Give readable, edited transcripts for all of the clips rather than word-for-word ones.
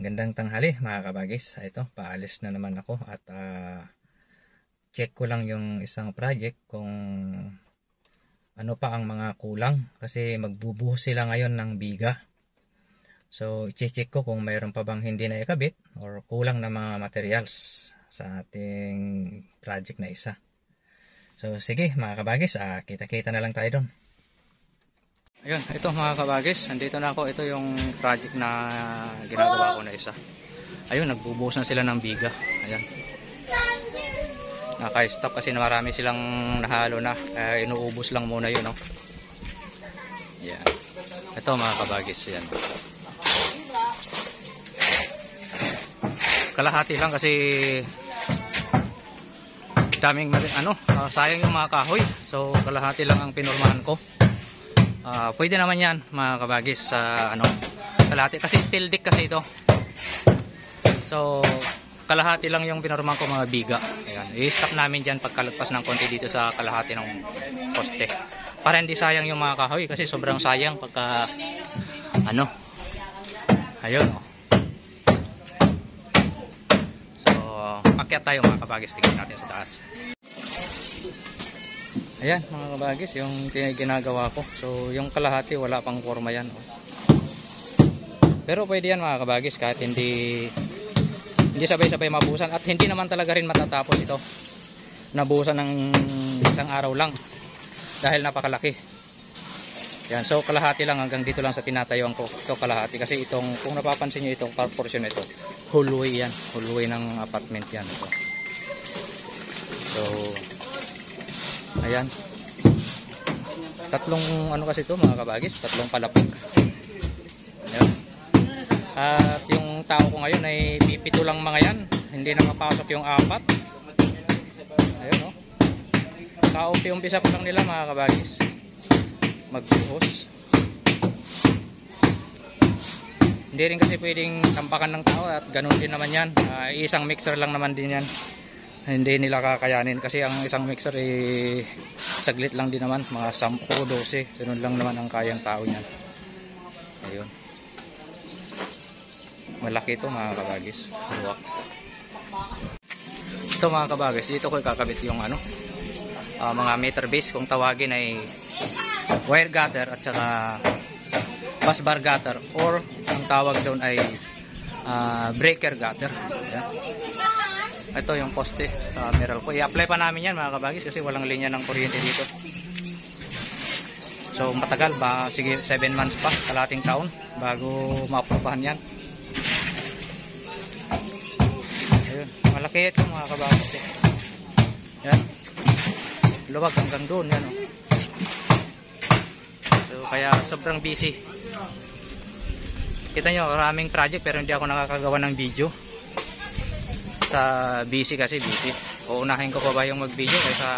Gandang tanghali mga kabagis. Ito, paalis na naman ako at check ko lang yung isang project kung ano pa ang mga kulang kasi magbubuhos sila ngayon ng biga. So, i-check ko kung mayroon pa bang hindi na ikabit or kulang na mga materials sa ating project na isa. So, sige mga kabagis, kita-kita na lang tayo doon. Ayun, ito mga kabagis, nandito na ako. Ito yung project na ginagawa ko na isa. Ayun, nagbubuhos na sila ng biga. Ayan. Naka-stop kasi marami silang nahalo na. Kaya inuubos lang muna yun, no? Ayan. Ito mga kabagis, yan. Kalahati lang kasi daming sayang yung mga kahoy. So, kalahati lang ang pinurmahan ko. Pwede naman yan mga kabagis sa kalahati kasi steel deck kasi ito. So kalahati lang yung pinormahan ko mga biga. Ayan, i-stop namin dyan pagkalagpas ng konti dito sa kalahati ng poste para hindi sayang yung mga kahoy kasi sobrang sayang pagka ayun, oh. So akyat tayo mga kabagis, tingnan natin sa taas. Ayan mga kabagis, yung ginagawa ko. So yung kalahati wala pang forma yan, oh. Pero pwede yan mga kabagis kahit hindi sabay-sabay mabusan. At hindi naman talaga rin matatapos ito. Nabusan ng isang araw lang dahil napakalaki. Yan, so kalahati lang, hanggang dito lang sa tinatayuan ko. Ito kalahati kasi itong, kung napapansin nyo itong portion ito, hallway yan, hallway ng apartment yan ito. So ayan, tatlong kasi ito mga kabagis, tatlong palapag. Ayan. At yung tao ko ngayon ay pipito lang mga yan, hindi na mapasok yung apat. Ayun, oh. Kaumpi-umpisa ko lang nila mga kabagis magbuhos. Hindi rin kasi pwedeng tampakan ng tao at ganun din naman yan. Isang mixer lang naman din yan, hindi nila kakayanin kasi ang isang mixer saglit lang din naman, mga 10-12, ganun lang naman ang kayang tao niyan. Ayun, malaki ito mga kabagis, luwak. Ito mga kabagis, dito ko ikakabit yung mga meter base, kung tawagin ay wire gutter at saka bus bar gutter, or ang tawag doon ay breaker gutter. Ayan. Ito yung poste sa Meralco. I-apply pa namin yan mga kabagis kasi walang linya ng kuryente dito. So matagal ba? Sige, 7 months pa, kalating taon bago maaprobahan yan. Ayun, malaki ito mga kabagis eh. Yan, luwag hanggang doon yan, oh. So kaya sobrang busy. Kita nyo, maraming project pero hindi ako nakakagawa ng video. Sa busy kasi busy. Uunahin ko pa ba yung mag-video kaysa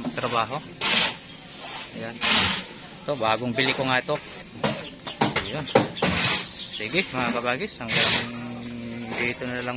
magtrabaho. Ayan. Ito, bagong bili ko nga ito. Ayan. Sige mga kabagis, hanggang dito na lang.